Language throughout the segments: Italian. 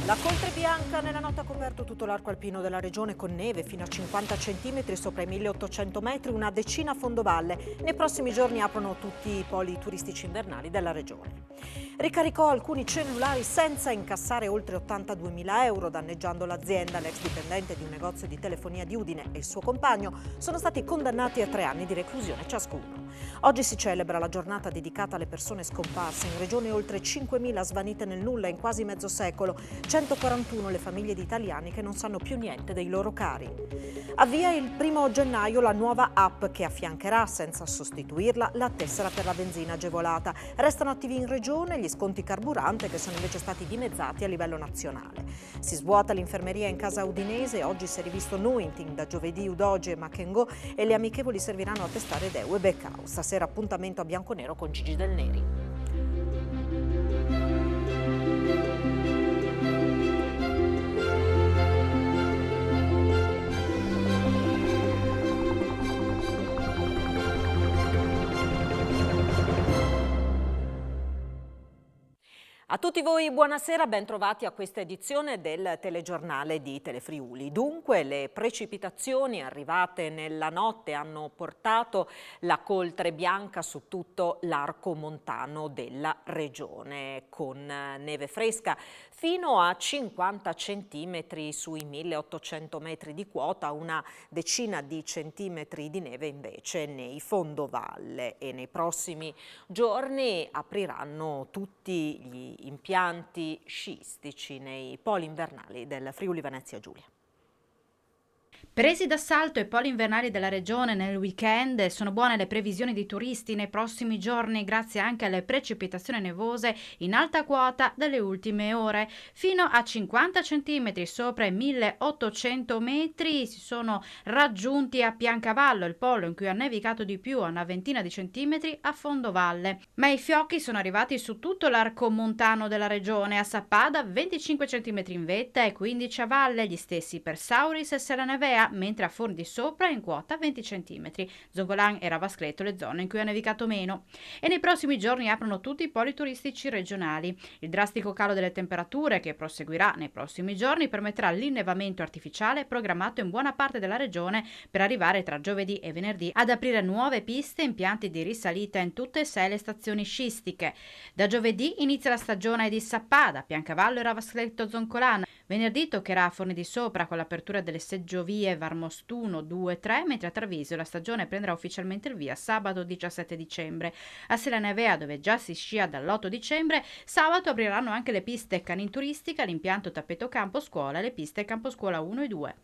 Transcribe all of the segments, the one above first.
La Coltre Bianca nella notte ha coperto tutto l'arco alpino della regione con neve fino a 50 cm sopra i 1800 metri, una decina a fondovalle. Nei prossimi giorni aprono tutti i poli turistici invernali della regione. Ricaricò alcuni cellulari senza incassare oltre 82.000 euro, danneggiando l'azienda. L'ex dipendente di un negozio di telefonia di Udine e il suo compagno sono stati condannati a 3 anni di reclusione ciascuno. Oggi si celebra la giornata dedicata alle persone scomparse. In regione oltre 5.000 svanite nel nulla in quasi mezzo secolo, 141 le famiglie di italiani che non sanno più niente dei loro cari. Avvia il 1° gennaio la nuova app che affiancherà, senza sostituirla, la tessera per la benzina agevolata. Restano attivi in regione gli sconti carburante che sono invece stati dimezzati a livello nazionale. Si svuota l'infermeria in casa udinese, oggi si è rivisto Nuenting, da giovedì Udoge e Mackengo e le amichevoli serviranno a testare Deu e Beccao. Stasera appuntamento a bianconero con Gigi Del Neri. A tutti voi buonasera, ben trovati a questa edizione del telegiornale di Telefriuli. Dunque, le precipitazioni arrivate nella notte hanno portato la Coltre Bianca su tutto l'arco montano della regione, con neve fresca fino a 50 centimetri sui 1800 metri di quota, una decina di centimetri di neve invece nei fondovalle, e nei prossimi giorni apriranno tutti gli impianti sciistici nei poli invernali del Friuli Venezia Giulia. Presi d'assalto i poli invernali della regione nel weekend, sono buone le previsioni di turisti nei prossimi giorni grazie anche alle precipitazioni nevose in alta quota delle ultime ore. Fino a 50 cm sopra i 1800 metri si sono raggiunti a Piancavallo, il polo in cui ha nevicato di più, a una ventina di centimetri a fondovalle. Ma i fiocchi sono arrivati su tutto l'arco montano della regione, a Sappada 25 cm in vetta e 15 a valle, gli stessi per Sauris e Selanavea, mentre a Forni di Sopra in quota 20 cm. Zongolan e Ravascleto le zone in cui ha nevicato meno. E nei prossimi giorni aprono tutti i poli turistici regionali. Il drastico calo delle temperature, che proseguirà nei prossimi giorni, permetterà l'innevamento artificiale programmato in buona parte della regione per arrivare tra giovedì e venerdì ad aprire nuove piste e impianti di risalita in tutte e 6 le stazioni sciistiche. Da giovedì inizia la stagione di Sappada, Piancavallo e Ravascleto Zoncolan. Venerdì toccherà a Forni di Sopra con l'apertura delle seggiovie Varmostuno 2-3, mentre a Treviso la stagione prenderà ufficialmente il via sabato 17 dicembre. A Selanavea, dove già si scia dall'8 dicembre, sabato apriranno anche le piste Canin Turistica, l'impianto Tappeto Campo Scuola e le piste Campo Scuola 1 e 2.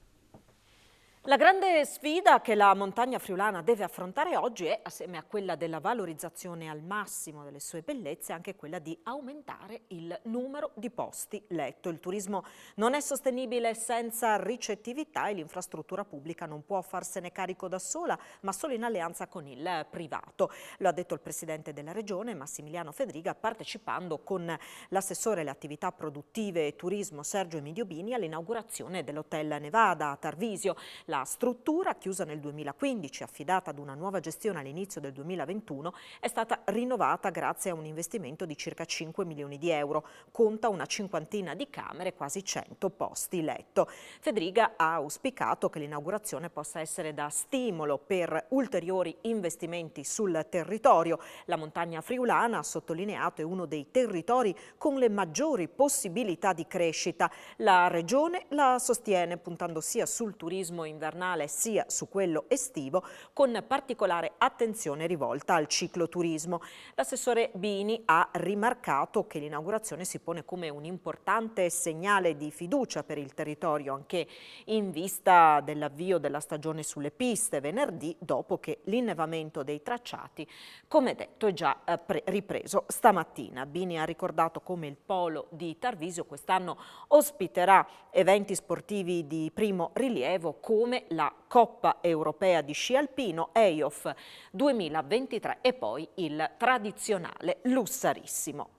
La grande sfida che la montagna friulana deve affrontare oggi è, assieme a quella della valorizzazione al massimo delle sue bellezze, anche quella di aumentare il numero di posti letto. Il turismo non è sostenibile senza ricettività e l'infrastruttura pubblica non può farsene carico da sola, ma solo in alleanza con il privato. Lo ha detto il presidente della regione, Massimiliano Fedriga, partecipando con l'assessore alle attività produttive e turismo Sergio Emidio Bini all'inaugurazione dell'Hotel Nevada a Tarvisio. La struttura, chiusa nel 2015, affidata ad una nuova gestione all'inizio del 2021, è stata rinnovata grazie a un investimento di circa 5 milioni di euro. Conta una cinquantina di camere, quasi 100 posti letto. Fedriga ha auspicato che l'inaugurazione possa essere da stimolo per ulteriori investimenti sul territorio. La montagna friulana, ha sottolineato, è uno dei territori con le maggiori possibilità di crescita. La regione la sostiene puntando sia sul turismo invernale sia su quello estivo, con particolare attenzione rivolta al cicloturismo. L'assessore Bini ha rimarcato che l'inaugurazione si pone come un importante segnale di fiducia per il territorio, anche in vista dell'avvio della stagione sulle piste venerdì, dopo che l'innevamento dei tracciati, come detto, è già ripreso stamattina. Bini ha ricordato come il polo di Tarvisio quest'anno ospiterà eventi sportivi di primo rilievo come la Coppa Europea di Sci Alpino, EIOF 2023 e poi il tradizionale Lussarissimo.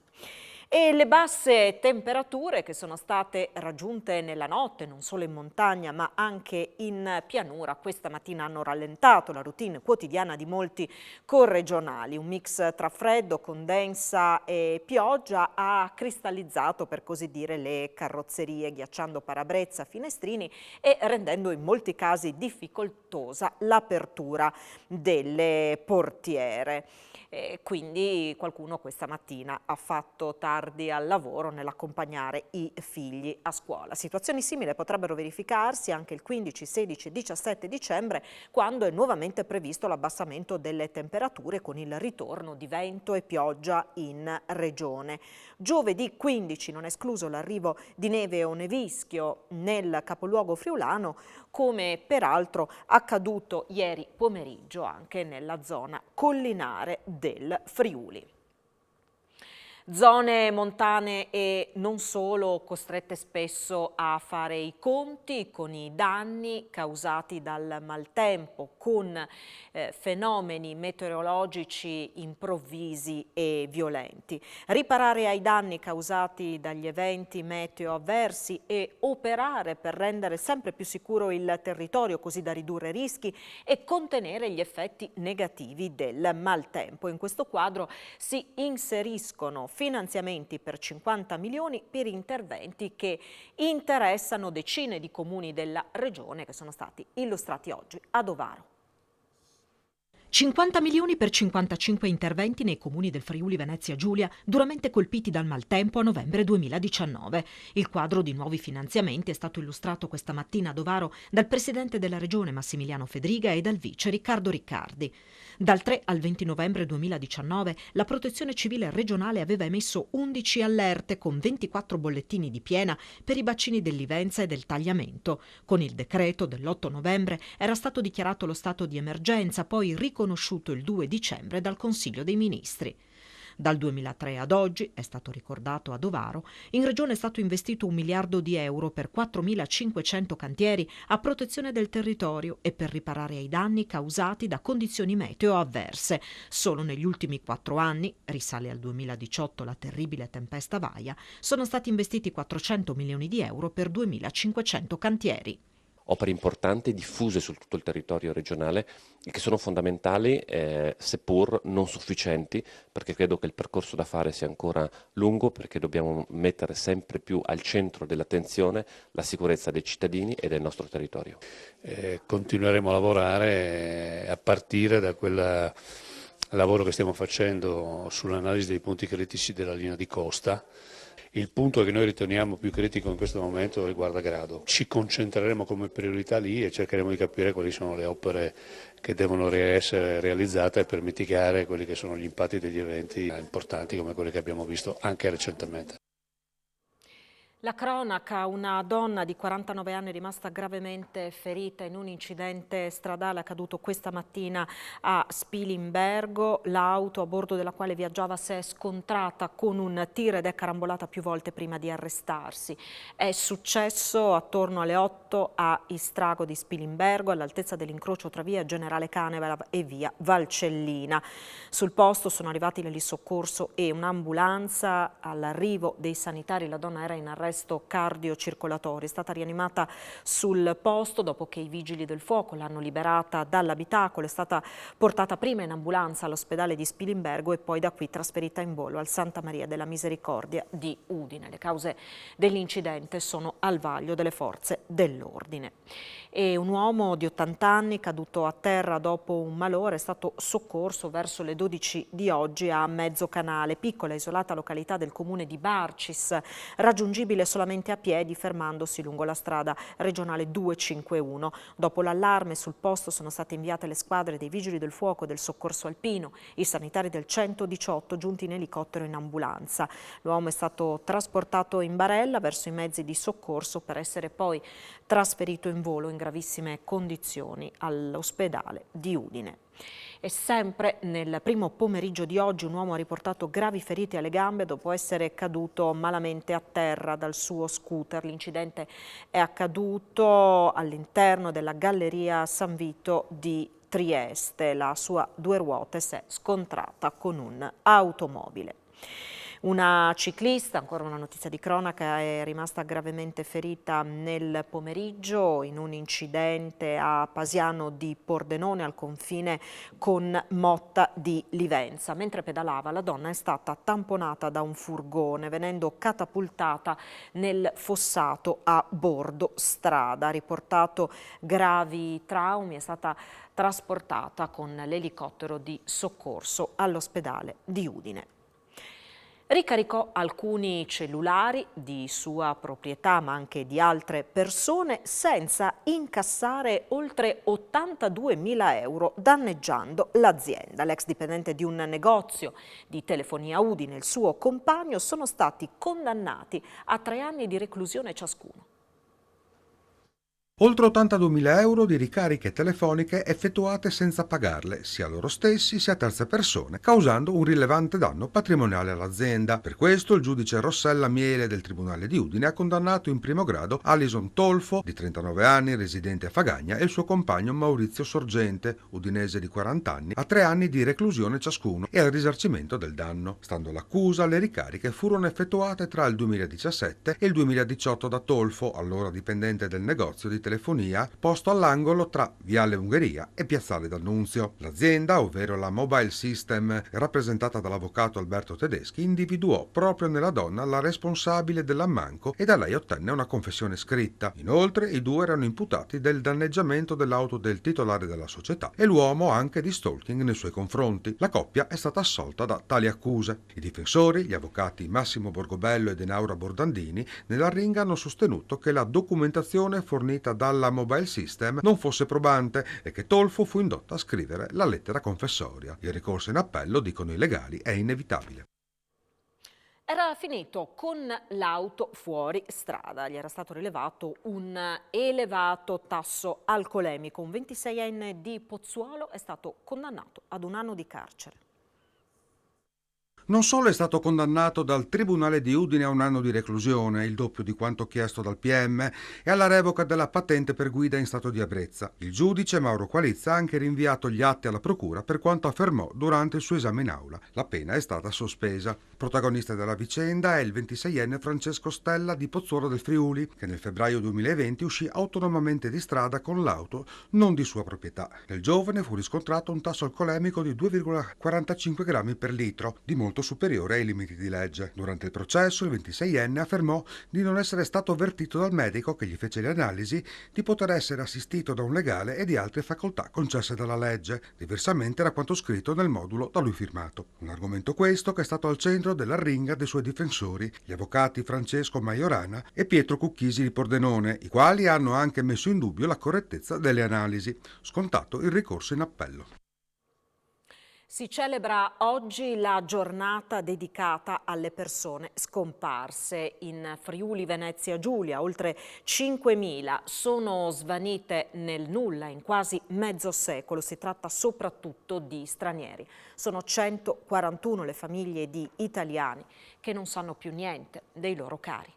E le basse temperature che sono state raggiunte nella notte, non solo in montagna ma anche in pianura, questa mattina hanno rallentato la routine quotidiana di molti corregionali. Un mix tra freddo, condensa e pioggia ha cristallizzato, per così dire, le carrozzerie, ghiacciando parabrezza, finestrini e rendendo in molti casi difficoltosa l'apertura delle portiere. Quindi qualcuno questa mattina ha fatto tardi al lavoro nell'accompagnare i figli a scuola. Situazioni simili potrebbero verificarsi anche il 15, 16 e 17 dicembre, quando è nuovamente previsto l'abbassamento delle temperature con il ritorno di vento e pioggia in regione. Giovedì 15 non è escluso l'arrivo di neve o nevischio nel capoluogo friulano, come peraltro accaduto ieri pomeriggio anche nella zona collinare del Friuli. Zone montane e non solo costrette spesso a fare i conti con i danni causati dal maltempo, con fenomeni meteorologici improvvisi e violenti. Riparare ai danni causati dagli eventi meteo avversi e operare per rendere sempre più sicuro il territorio, così da ridurre rischi e contenere gli effetti negativi del maltempo. In questo quadro si inseriscono finanziamenti per 50 milioni per interventi che interessano decine di comuni della regione che sono stati illustrati oggi ad Ovaro. 50 milioni per 55 interventi nei comuni del Friuli Venezia Giulia duramente colpiti dal maltempo a novembre 2019. Il quadro di nuovi finanziamenti è stato illustrato questa mattina ad Ovaro dal presidente della regione Massimiliano Fedriga e dal vice Riccardo Riccardi. Dal 3 al 20 novembre 2019 la Protezione Civile regionale aveva emesso 11 allerte con 24 bollettini di piena per i bacini del Livenza e del Tagliamento. Con il decreto dell'8 novembre era stato dichiarato lo stato di emergenza, poi riconosciuto il 2 dicembre dal Consiglio dei Ministri. Dal 2003 ad oggi, è stato ricordato ad Ovaro, in regione è stato investito 1 miliardo di euro per 4.500 cantieri a protezione del territorio e per riparare ai danni causati da condizioni meteo avverse. Solo negli ultimi 4 anni, risale al 2018 la terribile tempesta Vaia, sono stati investiti 400 milioni di euro per 2.500 cantieri. Opere importanti diffuse su tutto il territorio regionale e che sono fondamentali, seppur non sufficienti, perché credo che il percorso da fare sia ancora lungo, perché dobbiamo mettere sempre più al centro dell'attenzione la sicurezza dei cittadini e del nostro territorio. Continueremo a lavorare a partire da quel lavoro che stiamo facendo sull'analisi dei punti critici della linea di costa. Il punto che noi riteniamo più critico in questo momento riguarda Grado. Ci concentreremo come priorità lì e cercheremo di capire quali sono le opere che devono essere realizzate per mitigare quelli che sono gli impatti degli eventi importanti come quelli che abbiamo visto anche recentemente. La cronaca, una donna di 49 anni è rimasta gravemente ferita in un incidente stradale accaduto questa mattina a Spilimbergo. L'auto a bordo della quale viaggiava si è scontrata con un tir ed è carambolata più volte prima di arrestarsi. È successo attorno alle 8 a Istrago di Spilimbergo, all'altezza dell'incrocio tra via Generale Caneva e via Valcellina. Sul posto sono arrivati l'elisoccorso e un'ambulanza. All'arrivo dei sanitari la donna era in arresto cardiocircolatorio. È stata rianimata sul posto dopo che i vigili del fuoco l'hanno liberata dall'abitacolo. È stata portata prima in ambulanza all'ospedale di Spilimbergo e poi da qui trasferita in volo al Santa Maria della Misericordia di Udine. Le cause dell'incidente sono al vaglio delle forze dell'ordine. E un uomo di 80 anni caduto a terra dopo un malore è stato soccorso verso le 12 di oggi a Mezzocanale, piccola isolata località del comune di Barcis, raggiungibile solamente a piedi fermandosi lungo la strada regionale 251. Dopo l'allarme sul posto sono state inviate le squadre dei vigili del fuoco, del soccorso alpino, i sanitari del 118 giunti in elicottero e in ambulanza. L'uomo è stato trasportato in barella verso i mezzi di soccorso per essere poi trasferito in volo in gravissime condizioni all'ospedale di Udine. E sempre nel primo pomeriggio di oggi un uomo ha riportato gravi ferite alle gambe dopo essere caduto malamente a terra dal suo scooter. L'incidente è accaduto all'interno della Galleria San Vito di Trieste. La sua due ruote si è scontrata con un'automobile. Una ciclista, ancora una notizia di cronaca, è rimasta gravemente ferita nel pomeriggio in un incidente a Pasiano di Pordenone al confine con Motta di Livenza. Mentre pedalava, la donna è stata tamponata da un furgone venendo catapultata nel fossato a bordo strada. Ha riportato gravi traumi, è stata trasportata con l'elicottero di soccorso all'ospedale di Udine. Ricaricò alcuni cellulari di sua proprietà ma anche di altre persone senza incassare oltre 82.000 euro danneggiando l'azienda. L'ex dipendente di un negozio di telefonia Udine e il suo compagno sono stati condannati a 3 anni di reclusione ciascuno. Oltre 82.000 euro di ricariche telefoniche effettuate senza pagarle, sia a loro stessi sia a terze persone, causando un rilevante danno patrimoniale all'azienda. Per questo il giudice Rossella Miele del Tribunale di Udine ha condannato in primo grado Alison Tolfo, di 39 anni, residente a Fagagna, e il suo compagno Maurizio Sorgente, udinese di 40 anni, a 3 anni di reclusione ciascuno e al risarcimento del danno. Stando all'accusa, le ricariche furono effettuate tra il 2017 e il 2018 da Tolfo, allora dipendente del negozio di telefonia posto all'angolo tra Viale Ungheria e Piazzale d'Annunzio. L'azienda, ovvero la Mobile System, rappresentata dall'avvocato Alberto Tedeschi, individuò proprio nella donna la responsabile dell'ammanco e da lei ottenne una confessione scritta. Inoltre i due erano imputati del danneggiamento dell'auto del titolare della società e l'uomo anche di stalking nei suoi confronti. La coppia è stata assolta da tali accuse. I difensori, gli avvocati Massimo Borgobello ed Enaura Bordandini, nella ringa hanno sostenuto che la documentazione fornita dalla Mobile System non fosse probante e che Tolfo fu indotto a scrivere la lettera confessoria. Il ricorso in appello, dicono i legali, è inevitabile. Era finito con l'auto fuori strada, gli era stato rilevato un elevato tasso alcolemico. Un 26enne di Pozzuolo è stato condannato ad 1 anno di carcere. Non solo è stato condannato dal Tribunale di Udine a 1 anno di reclusione, il doppio di quanto chiesto dal PM, e alla revoca della patente per guida in stato di ebbrezza. Il giudice Mauro Qualizza ha anche rinviato gli atti alla procura per quanto affermò durante il suo esame in aula. La pena è stata sospesa. Protagonista della vicenda è il 26enne Francesco Stella di Pozzuolo del Friuli, che nel febbraio 2020 uscì autonomamente di strada con l'auto non di sua proprietà. Nel giovane fu riscontrato un tasso alcolemico di 2,45 grammi per litro, di molto superiore ai limiti di legge. Durante il processo il 26enne affermò di non essere stato avvertito dal medico che gli fece le analisi di poter essere assistito da un legale e di altre facoltà concesse dalla legge, diversamente da quanto scritto nel modulo da lui firmato. Un argomento questo che è stato al centro della ringa dei suoi difensori, gli avvocati Francesco Maiorana e Pietro Cucchisi di Pordenone, i quali hanno anche messo in dubbio la correttezza delle analisi, scontato il ricorso in appello. Si celebra oggi la giornata dedicata alle persone scomparse. In Friuli Venezia Giulia oltre 5.000 sono svanite nel nulla in quasi mezzo secolo. Si tratta soprattutto di stranieri. Sono 141 le famiglie di italiani che non sanno più niente dei loro cari.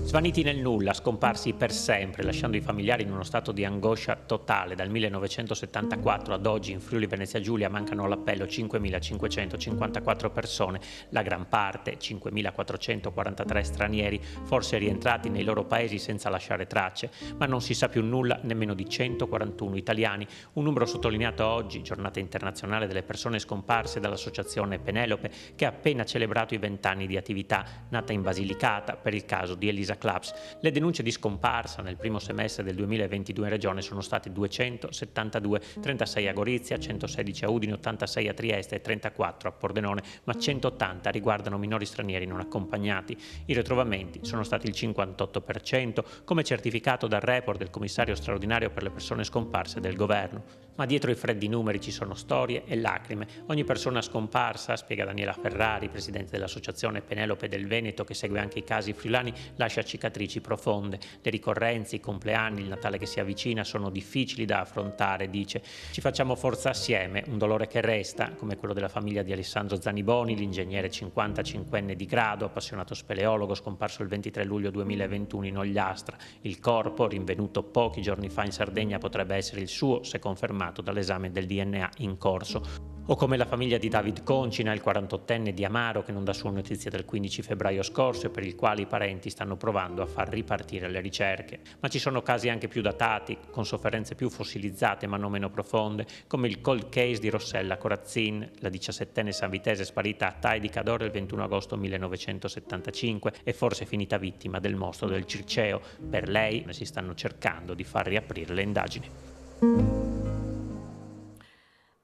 Svaniti nel nulla, scomparsi per sempre, lasciando i familiari in uno stato di angoscia totale. Dal 1974 ad oggi in Friuli Venezia Giulia mancano all'appello 5.554 persone, la gran parte, 5.443 stranieri, forse rientrati nei loro paesi senza lasciare tracce, ma non si sa più nulla nemmeno di 141 italiani, un numero sottolineato oggi, giornata internazionale delle persone scomparse, dall'associazione Penelope, che ha appena celebrato i 20 anni di attività, nata in Basilicata per il caso di Elisa Claps. Le denunce di scomparsa nel primo semestre del 2022 in regione sono state 272, 36 a Gorizia, 116 a Udine, 86 a Trieste e 34 a Pordenone, ma 180 riguardano minori stranieri non accompagnati. I ritrovamenti sono stati il 58%, come certificato dal report del commissario straordinario per le persone scomparse del governo. Ma dietro i freddi numeri ci sono storie e lacrime. Ogni persona scomparsa, spiega Daniela Ferrari, presidente dell'associazione Penelope del Veneto, che segue anche i casi friulani, lascia cicatrici profonde. Le ricorrenze, i compleanni, il Natale che si avvicina sono difficili da affrontare, dice. Ci facciamo forza assieme, un dolore che resta, come quello della famiglia di Alessandro Zaniboni, l'ingegnere 55enne di grado, appassionato speleologo, scomparso il 23 luglio 2021 in Ogliastra. Il corpo, rinvenuto pochi giorni fa in Sardegna, potrebbe essere il suo, se confermato, confermato dall'esame del DNA in corso. O come la famiglia di David Concina, il 48enne di Amaro, che non dà sua notizia dal 15 febbraio scorso e per il quale i parenti stanno provando a far ripartire le ricerche. Ma ci sono casi anche più datati, con sofferenze più fossilizzate ma non meno profonde, come il cold case di Rossella Corazzin, la 17enne sanvitese sparita a Tai di Cadore il 21 agosto 1975 e forse finita vittima del mostro del Circeo. Per lei si stanno cercando di far riaprire le indagini.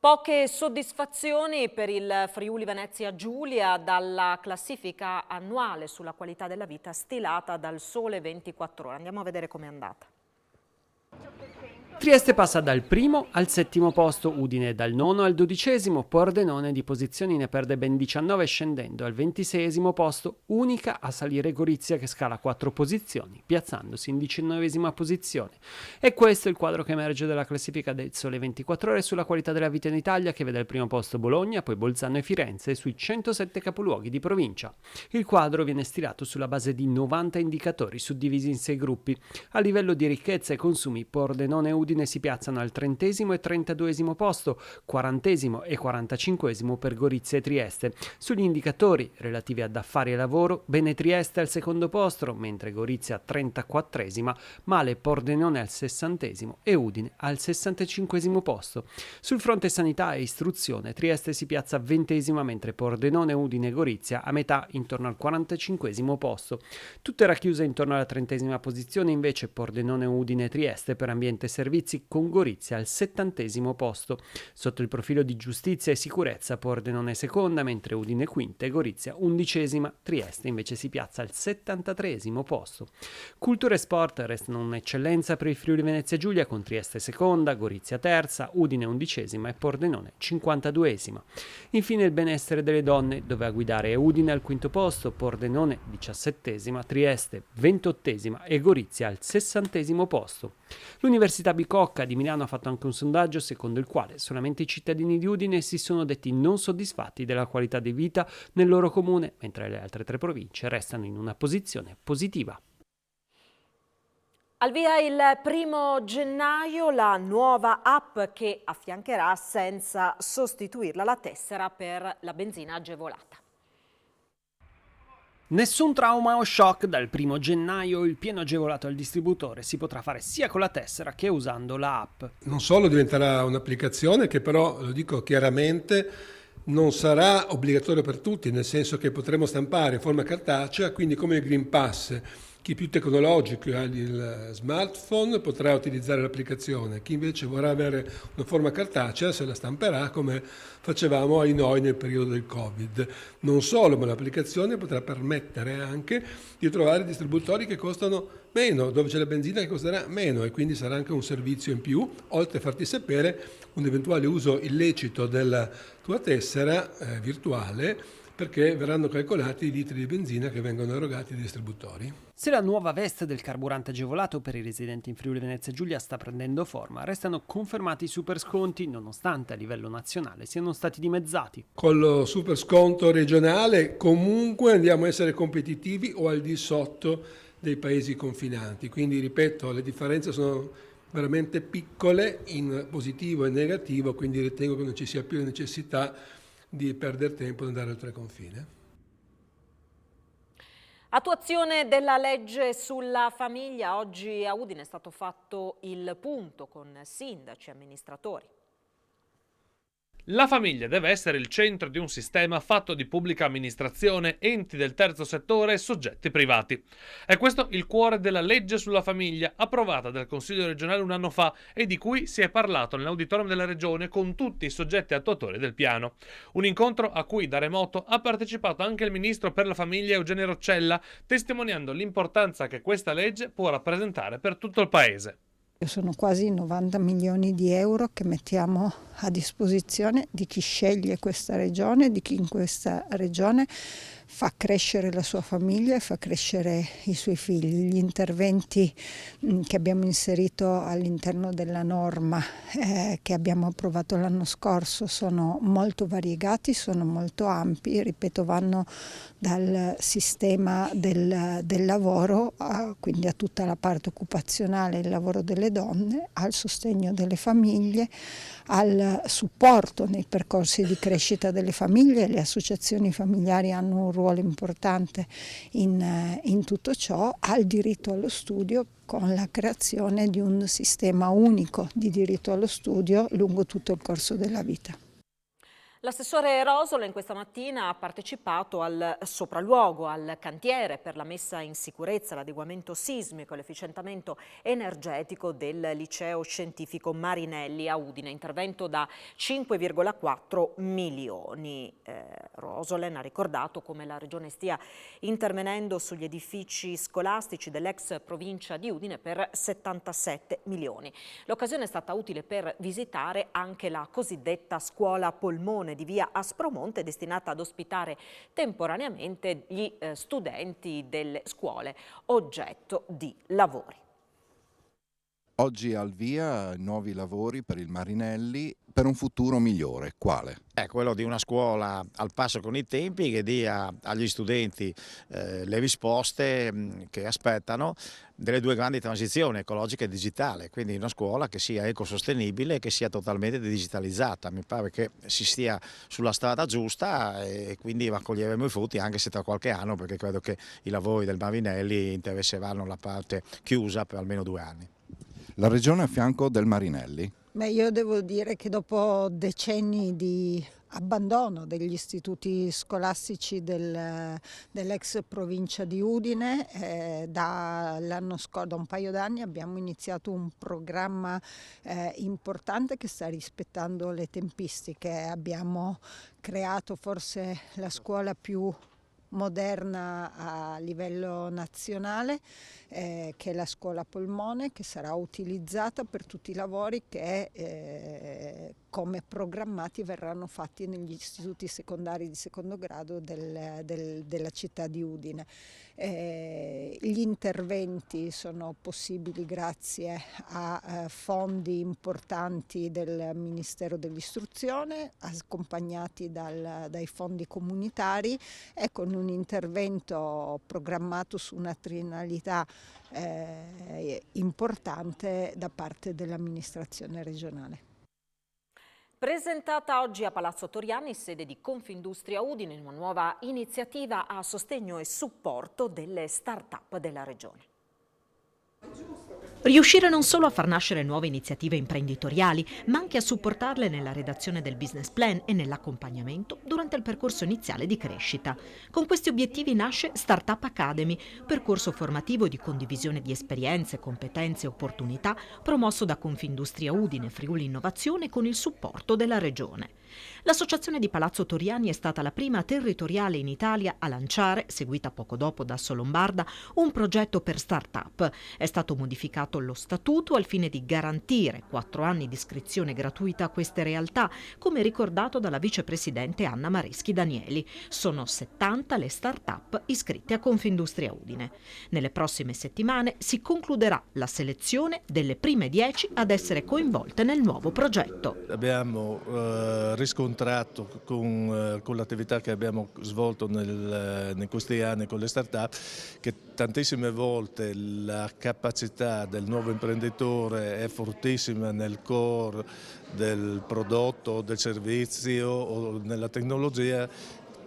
Poche soddisfazioni per il Friuli Venezia Giulia dalla classifica annuale sulla qualità della vita stilata dal Sole 24 Ore. Andiamo a vedere com'è andata. Trieste passa dal primo al settimo posto, Udine dal nono al 12°, Pordenone di posizioni ne perde ben 19 scendendo al 26° posto, unica a salire Gorizia che scala 4 posizioni, piazzandosi in 19ª posizione. E questo è il quadro che emerge dalla classifica del Sole 24 Ore sulla qualità della vita in Italia, che vede al primo posto Bologna, poi Bolzano e Firenze sui 107 capoluoghi di provincia. Il quadro viene stilato sulla base di 90 indicatori suddivisi in 6 gruppi. A livello di ricchezza e consumi, Pordenone e Udine si piazzano al 30° e 32° posto, 40° e 45° per Gorizia e Trieste. Sugli indicatori relativi ad affari e lavoro, bene Trieste al secondo posto, mentre Gorizia 34°, male Pordenone al 60° e Udine al 65° posto. Sul fronte sanità e istruzione, Trieste si piazza 20°, mentre Pordenone, Udine e Gorizia a metà intorno al 45° posto. Tutte racchiuse intorno alla 30ª posizione invece Pordenone, Udine e Trieste per ambiente e servizi, con Gorizia al 70° posto. Sotto il profilo di giustizia e sicurezza, Pordenone seconda, mentre Udine quinta e Gorizia 11ª, Trieste invece si piazza al 73° posto. Cultura e sport restano un'eccellenza per il Friuli Venezia Giulia, con Trieste seconda, Gorizia terza, Udine 11ª e Pordenone 52ª. Infine il benessere delle donne, dove a guidare è Udine al quinto posto, Pordenone 17ª, Trieste 28ª e Gorizia al 60° posto. L'Università Bicocca di Milano ha fatto anche un sondaggio secondo il quale solamente i cittadini di Udine si sono detti non soddisfatti della qualità di vita nel loro comune, mentre le altre 3 province restano in una posizione positiva. Al via il 1° gennaio la nuova app che affiancherà senza sostituirla la tessera per la benzina agevolata. Nessun trauma o shock, dal 1° gennaio il pieno agevolato al distributore si potrà fare sia con la tessera che usando la app. Non solo diventerà un'applicazione che però, lo dico chiaramente, non sarà obbligatorio per tutti, nel senso che potremo stampare in forma cartacea, quindi come il Green Pass. Chi più tecnologico ha il smartphone potrà utilizzare l'applicazione, chi invece vorrà avere una forma cartacea se la stamperà come facevamo ai noi nel periodo del Covid. Non solo, ma l'applicazione potrà permettere anche di trovare distributori che costano meno, dove c'è la benzina che costerà meno e quindi sarà anche un servizio in più, oltre a farti sapere un eventuale uso illecito della tua tessera virtuale, perché verranno calcolati i litri di benzina che vengono erogati dai distributori. Se la nuova veste del carburante agevolato per i residenti in Friuli Venezia Giulia sta prendendo forma, restano confermati i super sconti, nonostante a livello nazionale siano stati dimezzati. Con lo super sconto regionale comunque andiamo a essere competitivi o al di sotto dei paesi confinanti, quindi ripeto, le differenze sono veramente piccole in positivo e negativo, quindi ritengo che non ci sia più la necessità di perdere tempo ad andare oltre confine. Attuazione della legge sulla famiglia. Oggi a Udine è stato fatto il punto con sindaci e amministratori. La famiglia deve essere il centro di un sistema fatto di pubblica amministrazione, enti del terzo settore e soggetti privati. È questo il cuore della legge sulla famiglia, approvata dal Consiglio regionale un anno fa e di cui si è parlato nell'auditorium della regione con tutti i soggetti attuatori del piano. Un incontro a cui da remoto ha partecipato anche il ministro per la famiglia Eugenio Roccella, testimoniando l'importanza che questa legge può rappresentare per tutto il paese. Sono quasi 90 milioni di euro che mettiamo a disposizione di chi sceglie questa regione, di chi in questa regione fa crescere la sua famiglia e fa crescere i suoi figli. Gli interventi che abbiamo inserito all'interno della norma che abbiamo approvato l'anno scorso sono molto variegati, sono molto ampi, ripeto, vanno dal sistema del lavoro, quindi a tutta la parte occupazionale, il lavoro delle donne, al sostegno delle famiglie, al supporto nei percorsi di crescita delle famiglie. Le associazioni familiari hanno un ruolo importante in tutto ciò, al diritto allo studio, con la creazione di un sistema unico di diritto allo studio lungo tutto il corso della vita. L'assessore Rosolen questa mattina ha partecipato al sopralluogo, al cantiere per la messa in sicurezza, l'adeguamento sismico e l'efficientamento energetico del liceo scientifico Marinelli a Udine, intervento da 5,4 milioni. Rosolen ha ricordato come la Regione stia intervenendo sugli edifici scolastici dell'ex provincia di Udine per 77 milioni. L'occasione è stata utile per visitare anche la cosiddetta scuola polmone di via Aspromonte, destinata ad ospitare temporaneamente gli studenti delle scuole oggetto di lavori. Oggi al via nuovi lavori per il Marinelli per un futuro migliore. Quale? È quello di una scuola al passo con i tempi, che dia agli studenti le risposte che aspettano delle due grandi transizioni, ecologica e digitale, quindi una scuola che sia ecosostenibile e che sia totalmente digitalizzata. Mi pare che si stia sulla strada giusta e quindi raccoglieremo i frutti anche se tra qualche anno, perché credo che i lavori del Marinelli interesseranno la parte chiusa per almeno 2 anni. La Regione a fianco del Marinelli? Io devo dire che dopo decenni di abbandono degli istituti scolastici dell'ex provincia di Udine, da un paio d'anni abbiamo iniziato un programma importante che sta rispettando le tempistiche. Abbiamo creato forse la scuola più moderna a livello nazionale, che è la scuola polmone, che sarà utilizzata per tutti i lavori che come programmati verranno fatti negli istituti secondari di secondo grado della città di Udine. Gli interventi sono possibili grazie a fondi importanti del Ministero dell'Istruzione, accompagnati dai fondi comunitari e con un intervento programmato su una triennalità importante da parte dell'amministrazione regionale. Presentata oggi a Palazzo Toriani, sede di Confindustria Udine, una nuova iniziativa a sostegno e supporto delle start-up della Regione. Riuscire non solo a far nascere nuove iniziative imprenditoriali, ma anche a supportarle nella redazione del business plan e nell'accompagnamento durante il percorso iniziale di crescita. Con questi obiettivi nasce Startup Academy, percorso formativo di condivisione di esperienze, competenze e opportunità promosso da Confindustria Udine Friuli Innovazione con il supporto della Regione. L'associazione di Palazzo Toriani è stata la prima territoriale in Italia a lanciare, seguita poco dopo da Solombarda, un progetto per start-up. È stato modificato lo statuto al fine di garantire 4 anni di iscrizione gratuita a queste realtà, come ricordato dalla vicepresidente Anna Mareschi Danieli. Sono 70 le start-up iscritte a Confindustria Udine. Nelle prossime settimane si concluderà la selezione delle prime 10 ad essere coinvolte nel nuovo progetto. Abbiamo riscontrato con l'attività che abbiamo svolto in questi anni con le start-up che tantissime volte la capacità del nuovo imprenditore è fortissima nel core del prodotto, del servizio o nella tecnologia.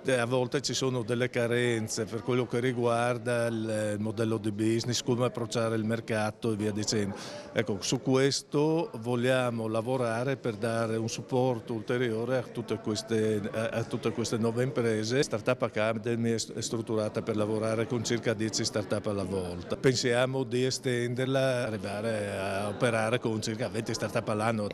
A volte ci sono delle carenze per quello che riguarda il modello di business, come approcciare il mercato e via dicendo. Ecco, su questo vogliamo lavorare per dare un supporto ulteriore a tutte queste nuove imprese. Startup Academy è strutturata per lavorare con circa 10 startup alla volta. Pensiamo di estenderla, arrivare a operare con circa 20 startup all'anno.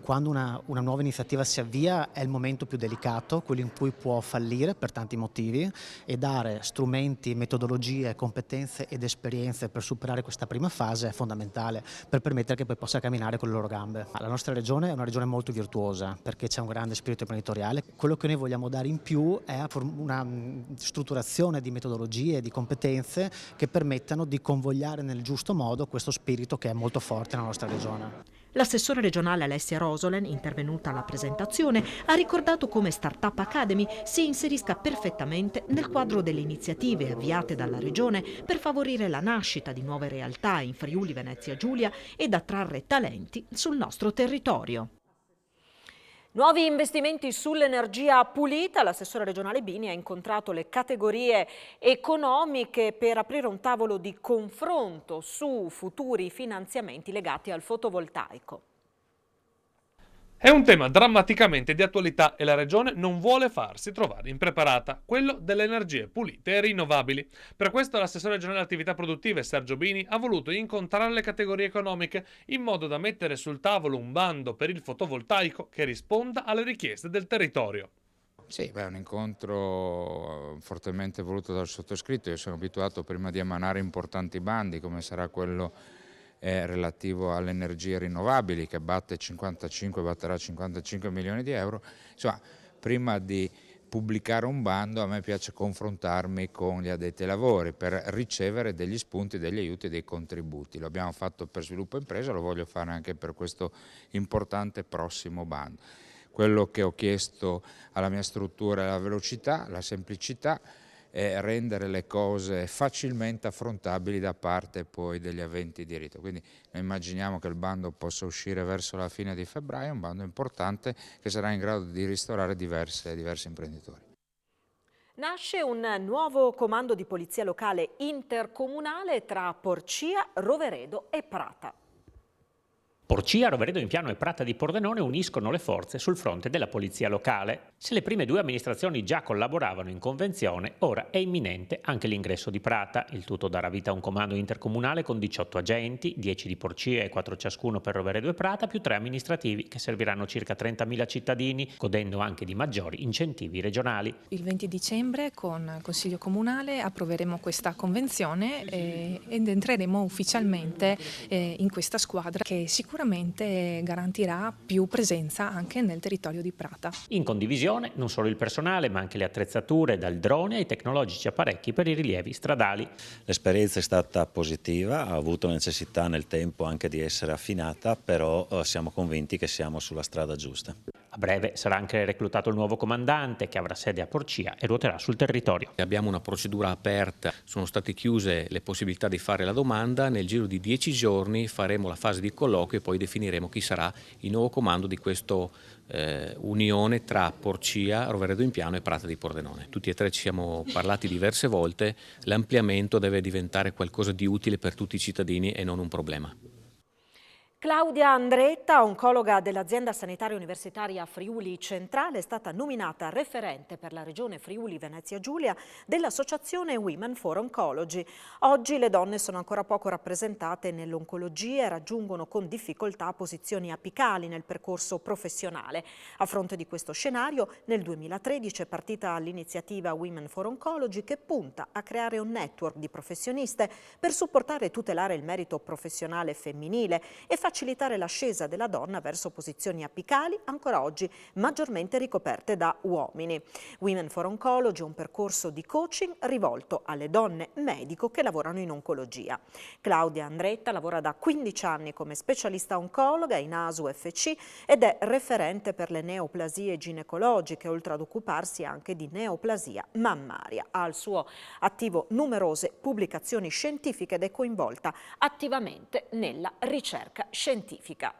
Quando una nuova iniziativa si avvia è il momento più delicato, quello in cui può fallire difficile per tanti motivi e dare strumenti, metodologie, competenze ed esperienze per superare questa prima fase è fondamentale per permettere che poi possa camminare con le loro gambe. La nostra regione è una regione molto virtuosa perché c'è un grande spirito imprenditoriale. Quello che noi vogliamo dare in più è una strutturazione di metodologie e di competenze che permettano di convogliare nel giusto modo questo spirito che è molto forte nella nostra regione. L'assessore regionale Alessia Rosolen, intervenuta alla presentazione, ha ricordato come Startup Academy si inserisca perfettamente nel quadro delle iniziative avviate dalla Regione per favorire la nascita di nuove realtà in Friuli Venezia Giulia ed attrarre talenti sul nostro territorio. Nuovi investimenti sull'energia pulita. L'assessore regionale Bini ha incontrato le categorie economiche per aprire un tavolo di confronto su futuri finanziamenti legati al fotovoltaico. È un tema drammaticamente di attualità e la Regione non vuole farsi trovare impreparata, quello delle energie pulite e rinnovabili. Per questo l'assessore regionale alle attività produttive Sergio Bini ha voluto incontrare le categorie economiche in modo da mettere sul tavolo un bando per il fotovoltaico che risponda alle richieste del territorio. Sì, è un incontro fortemente voluto dal sottoscritto. Io sono abituato prima di emanare importanti bandi, come sarà quello relativo alle energie rinnovabili, che batterà 55 milioni di euro. Insomma, prima di pubblicare un bando a me piace confrontarmi con gli addetti ai lavori per ricevere degli spunti, degli aiuti e dei contributi. Lo abbiamo fatto per Sviluppo Impresa, lo voglio fare anche per questo importante prossimo bando. Quello che ho chiesto alla mia struttura è la velocità, la semplicità, rendere le cose facilmente affrontabili da parte poi degli aventi diritto. Quindi noi immaginiamo che il bando possa uscire verso la fine di febbraio, un bando importante che sarà in grado di ristorare diversi imprenditori. Nasce un nuovo comando di polizia locale intercomunale tra Porcia, Roveredo e Prata. Porcia, Roveredo in Piano e Prata di Pordenone uniscono le forze sul fronte della polizia locale. Se le prime due amministrazioni già collaboravano in convenzione, ora è imminente anche l'ingresso di Prata. Il tutto darà vita a un comando intercomunale con 18 agenti, 10 di Porcia e 4 ciascuno per Roveredo e Prata, più 3 amministrativi che serviranno circa 30.000 cittadini, godendo anche di maggiori incentivi regionali. Il 20 dicembre con il Consiglio Comunale approveremo questa convenzione ed entreremo ufficialmente in questa squadra che sicuramente garantirà più presenza anche nel territorio di Prata. In condivisione non solo il personale ma anche le attrezzature, dal drone ai tecnologici apparecchi per i rilievi stradali. L'esperienza è stata positiva, ha avuto necessità nel tempo anche di essere affinata, però siamo convinti che siamo sulla strada giusta. A breve sarà anche reclutato il nuovo comandante che avrà sede a Porcia e ruoterà sul territorio. Abbiamo una procedura aperta, sono state chiuse le possibilità di fare la domanda, nel giro di 10 giorni faremo la fase di colloquio e poi definiremo chi sarà il nuovo comando di questa unione tra Porcia, Roveredo in Piano e Prata di Pordenone. Tutti e tre ci siamo parlati diverse volte, l'ampliamento deve diventare qualcosa di utile per tutti i cittadini e non un problema. Claudia Andretta, oncologa dell'azienda sanitaria universitaria Friuli Centrale, è stata nominata referente per la regione Friuli Venezia Giulia dell'associazione Women for Oncology. Oggi le donne sono ancora poco rappresentate nell'oncologia e raggiungono con difficoltà posizioni apicali nel percorso professionale. A fronte di questo scenario, nel 2013 è partita l'iniziativa Women for Oncology che punta a creare un network di professioniste per supportare e tutelare il merito professionale femminile e facilitare l'ascesa della donna verso posizioni apicali ancora oggi maggiormente ricoperte da uomini. Women for Oncology è un percorso di coaching rivolto alle donne medico che lavorano in oncologia. Claudia Andretta lavora da 15 anni come specialista oncologa in ASU FC ed è referente per le neoplasie ginecologiche, oltre ad occuparsi anche di neoplasia mammaria. Ha al suo attivo numerose pubblicazioni scientifiche ed è coinvolta attivamente nella ricerca scientifica.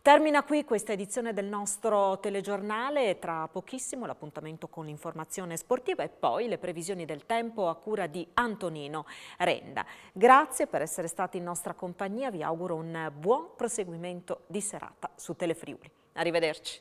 Termina qui questa edizione del nostro telegiornale, tra pochissimo l'appuntamento con l'informazione sportiva e poi le previsioni del tempo a cura di Antonino Renda. Grazie per essere stati in nostra compagnia, vi auguro un buon proseguimento di serata su Telefriuli. Arrivederci.